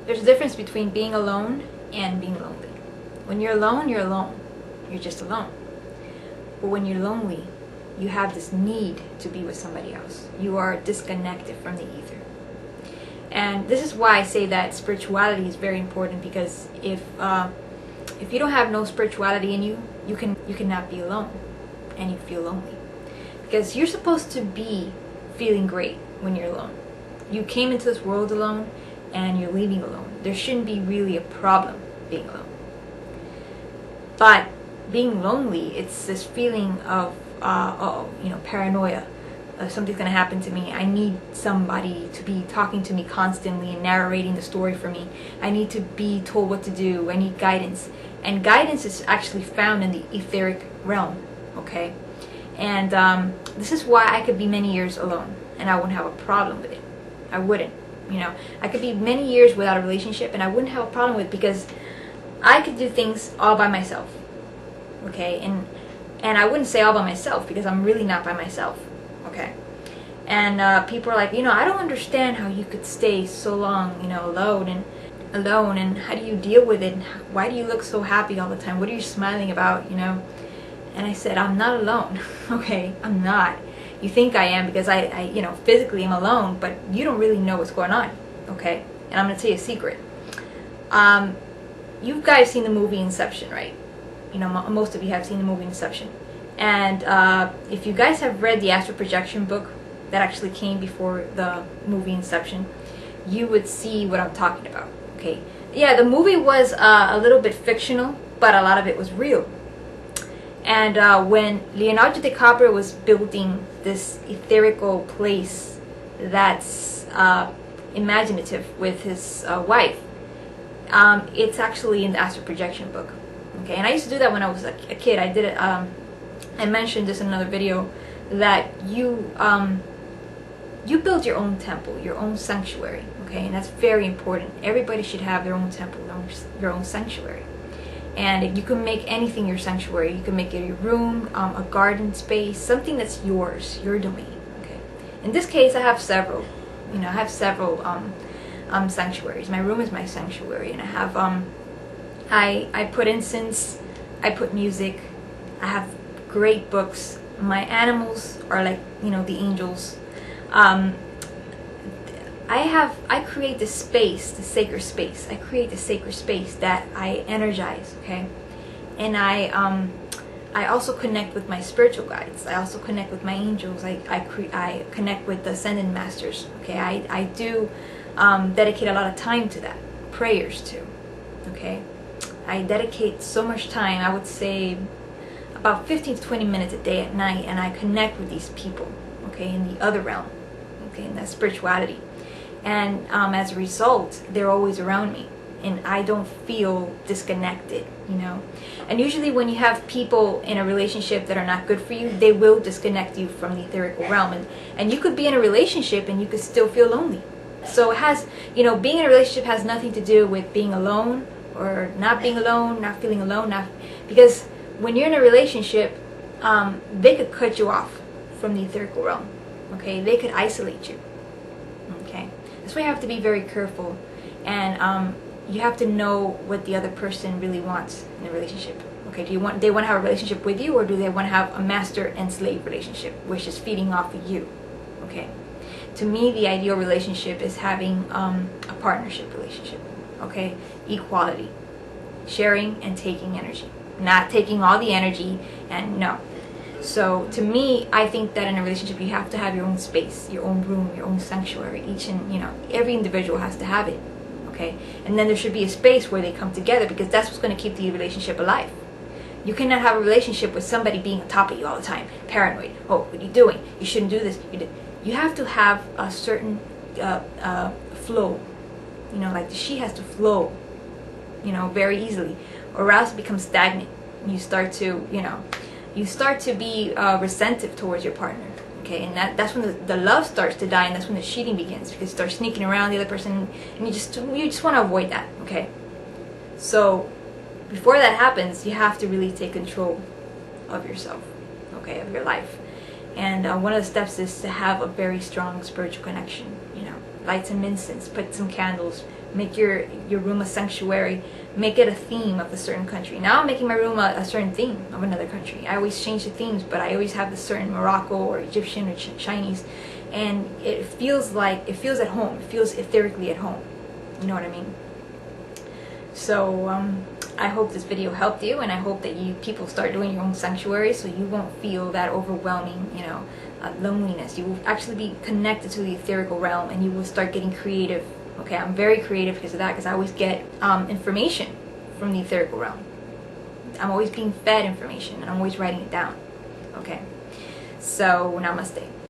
There's a difference between being alone and being lonely. When you're alone, you're alone. You're just alone. But when you're lonely, you have this need to be with somebody else. You are disconnected from the ether. And this is why I say that spirituality is very important, because if you don't have no spirituality in you, you cannot be alone, and you feel lonely. Because you're supposed to be feeling great when you're alone. You came into this world alone, and you're leaving alone. There shouldn't be really a problem being alone. But being lonely, it's this feeling of paranoia. Something's going to happen to me. I need somebody to be talking to me constantly and narrating the story for me. I need to be told what to do. I need guidance. And guidance is actually found in the etheric realm, okay? And this is why I could be many years alone, and I wouldn't have a problem with it. I wouldn't. I could be many years without a relationship, and I wouldn't have a problem with it, because I could do things all by myself, okay? And I wouldn't say all by myself, because I'm really not by myself. Okay, and people are like, I don't understand how you could stay so long, alone, and how do you deal with it? Why do you look so happy all the time? What are you smiling about? And I said, I'm not alone. Okay, I'm not. You think I am because I physically am alone, but you don't really know what's going on. Okay, and I'm gonna tell you a secret. You guys seen the movie Inception, right? Most of you have seen the movie Inception. And if you guys have read the astral projection book that actually came before the movie Inception, you would see what I'm talking about. Okay, yeah, the movie was a little bit fictional, but a lot of it was real. And when Leonardo DiCaprio was building this etherical place that's imaginative with his wife, it's actually in the astral projection book. Okay, and I used to do that when I was a kid. I did it. I mentioned this in another video, that you build your own temple, your own sanctuary, okay? And that's very important. Everybody should have their own temple, their own sanctuary. And you can make anything your sanctuary. You can make it your room, a garden space, something that's yours, your domain, okay? In this case, I have several. I have several sanctuaries. My room is my sanctuary, and I have I put incense, I put music, I have great books. My animals are like, the angels. I create the space, the sacred space. I create the sacred space that I energize, okay? And I also connect with my spiritual guides. I also connect with my angels. I connect with the ascended masters, okay? I do dedicate a lot of time to that. Prayers too, okay? I dedicate so much time, I would say about 15 to 20 minutes a day at night, and I connect with these people, okay, in the other realm, okay, in that spirituality. And as a result, they're always around me, and I don't feel disconnected, And usually when you have people in a relationship that are not good for you, they will disconnect you from the etherical realm. And you could be in a relationship and you could still feel lonely. So it has, being in a relationship has nothing to do with being alone or not being alone, not feeling alone, because when you're in a relationship, they could cut you off from the etherical realm, okay? They could isolate you, okay? That's why you have to be very careful, and you have to know what the other person really wants in a relationship, okay? They want to have a relationship with you, or do they want to have a master and slave relationship, which is feeding off of you, okay? To me, the ideal relationship is having a partnership relationship, okay? Equality, sharing and taking energy. Not taking all the energy, and no. So to me, I think that in a relationship you have to have your own space, your own room, your own sanctuary. Every individual has to have it, okay? And then there should be a space where they come together, because that's what's going to keep the relationship alive. You cannot have a relationship with somebody being on top of you all the time, paranoid. Oh, what are you doing? You shouldn't do this. You have to have a certain flow. Like the sheet has to flow, very easily, or else it becomes stagnant. You start to be resentive towards your partner, okay? And that's when the love starts to die, and that's when the cheating begins, because you start sneaking around the other person, and you just want to avoid that, okay? So before that happens, you have to really take control of yourself, okay, of your life. And one of the steps is to have a very strong spiritual connection. Light some incense, put some candles, Make your room a sanctuary. Make it a theme of a certain country. Now I'm making my room a certain theme of another country. I always change the themes, but I always have a certain Morocco or Egyptian or Chinese, and it feels at home. It feels etherically at home. You know what I mean? So I hope this video helped you, and I hope that people start doing your own sanctuary, so you won't feel that overwhelming, loneliness. You will actually be connected to the etherical realm, and you will start getting creative. Okay, I'm very creative because of that, because I always get information from the etherical realm. I'm always being fed information, and I'm always writing it down. Okay, so namaste.